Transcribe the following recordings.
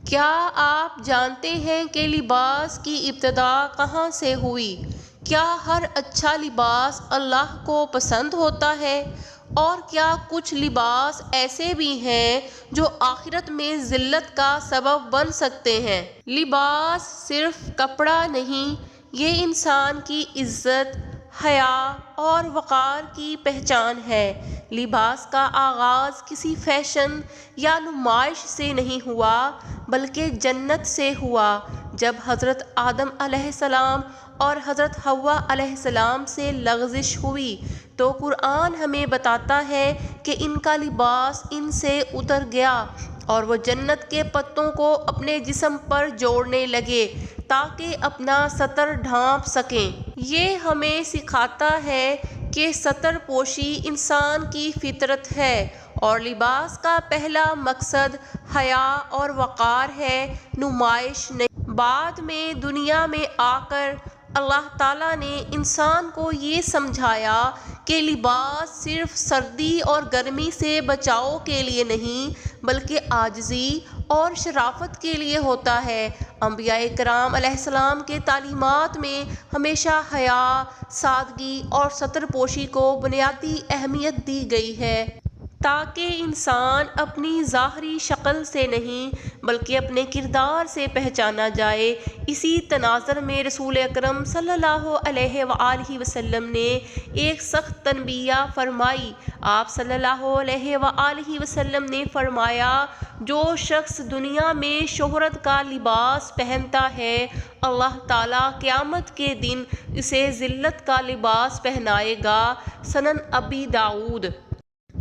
کیا آپ جانتے ہیں کہ لباس کی ابتدا کہاں سے ہوئی؟ کیا ہر اچھا لباس اللہ کو پسند ہوتا ہے؟ اور کیا کچھ لباس ایسے بھی ہیں جو آخرت میں ذلت کا سبب بن سکتے ہیں؟ لباس صرف کپڑا نہیں، یہ انسان کی عزت، حیا اور وقار کی پہچان ہے۔ لباس کا آغاز کسی فیشن یا نمائش سے نہیں ہوا، بلکہ جنت سے ہوا۔ جب حضرت آدم علیہ السلام اور حضرت حوا علیہ السلام سے لغزش ہوئی تو قرآن ہمیں بتاتا ہے کہ ان کا لباس ان سے اتر گیا اور وہ جنت کے پتوں کو اپنے جسم پر جوڑنے لگے تاکہ اپنا ستر ڈھانپ سکیں۔ یہ ہمیں سکھاتا ہے کہ ستر پوشی انسان کی فطرت ہے اور لباس کا پہلا مقصد حیا اور وقار ہے، نمائش نہیں۔ بعد میں دنیا میں آ کر اللہ تعالیٰ نے انسان کو یہ سمجھایا کہ لباس صرف سردی اور گرمی سے بچاؤ کے لیے نہیں بلکہ عاجزی اور شرافت کے لیے ہوتا ہے۔ انبیاء کرام علیہ السلام کے تعلیمات میں ہمیشہ حیا، سادگی اور ستر پوشی کو بنیادی اہمیت دی گئی ہے تاکہ انسان اپنی ظاہری شکل سے نہیں بلکہ اپنے کردار سے پہچانا جائے۔ اسی تناظر میں رسول اکرم صلی اللہ علیہ وآلہ وسلم نے ایک سخت تنبیہ فرمائی۔ آپ صلی اللہ علیہ وآلہ وسلم نے فرمایا، جو شخص دنیا میں شہرت کا لباس پہنتا ہے، اللہ تعالیٰ قیامت کے دن اسے ذلت کا لباس پہنائے گا۔ سنن ابی داؤد۔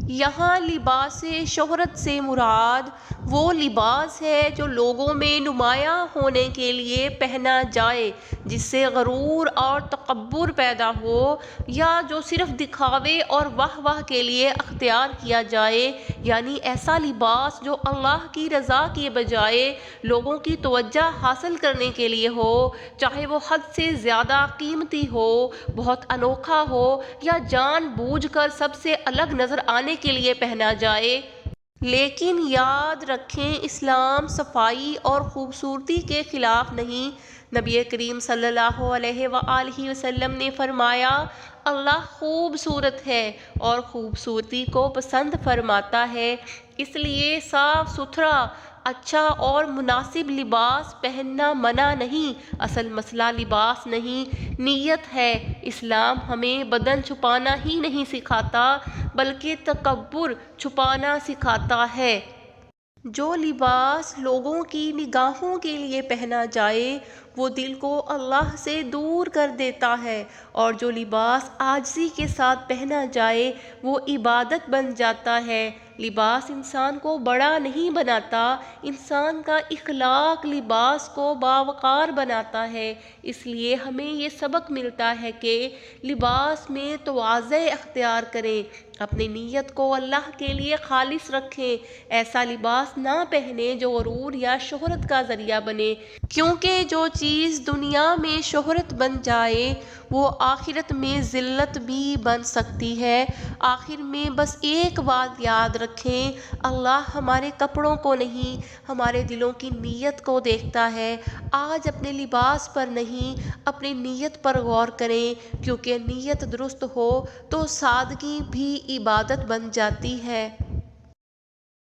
یہاں لباس شہرت سے مراد وہ لباس ہے جو لوگوں میں نمایاں ہونے کے لیے پہنا جائے، جس سے غرور اور تکبر پیدا ہو، یا جو صرف دکھاوے اور واہ واہ کے لیے اختیار کیا جائے، یعنی ایسا لباس جو اللہ کی رضا کے بجائے لوگوں کی توجہ حاصل کرنے کے لیے ہو، چاہے وہ حد سے زیادہ قیمتی ہو، بہت انوکھا ہو یا جان بوجھ کر سب سے الگ نظر آنے کے لیے پہنا جائے۔ لیکن یاد رکھیں، اسلام صفائی اور خوبصورتی کے خلاف نہیں۔ نبی کریم صلی اللہ علیہ وآلہ وسلم نے فرمایا، اللہ خوبصورت ہے اور خوبصورتی کو پسند فرماتا ہے، اس لیے صاف ستھرا، اچھا اور مناسب لباس پہننا منع نہیں۔ اصل مسئلہ لباس نہیں، نیت ہے۔ اسلام ہمیں بدن چھپانا ہی نہیں سکھاتا بلکہ تکبر چھپانا سکھاتا ہے۔ جو لباس لوگوں کی نگاہوں کے لیے پہنا جائے وہ دل کو اللہ سے دور کر دیتا ہے، اور جو لباس عاجزی کے ساتھ پہنا جائے وہ عبادت بن جاتا ہے۔ لباس انسان کو بڑا نہیں بناتا، انسان کا اخلاق لباس کو باوقار بناتا ہے۔ اس لیے ہمیں یہ سبق ملتا ہے کہ لباس میں تواضع اختیار کریں، اپنی نیت کو اللہ کے لیے خالص رکھیں، ایسا لباس نہ پہنیں جو غرور یا شہرت کا ذریعہ بنے، کیونکہ جو چیز دنیا میں شہرت بن جائے وہ آخرت میں ذلت بھی بن سکتی ہے۔ آخر میں بس ایک بات یاد رکھیں، اللہ ہمارے کپڑوں کو نہیں، ہمارے دلوں کی نیت کو دیکھتا ہے۔ آج اپنے لباس پر نہیں، اپنی نیت پر غور کریں، کیونکہ نیت درست ہو تو سادگی بھی عبادت بن جاتی ہے۔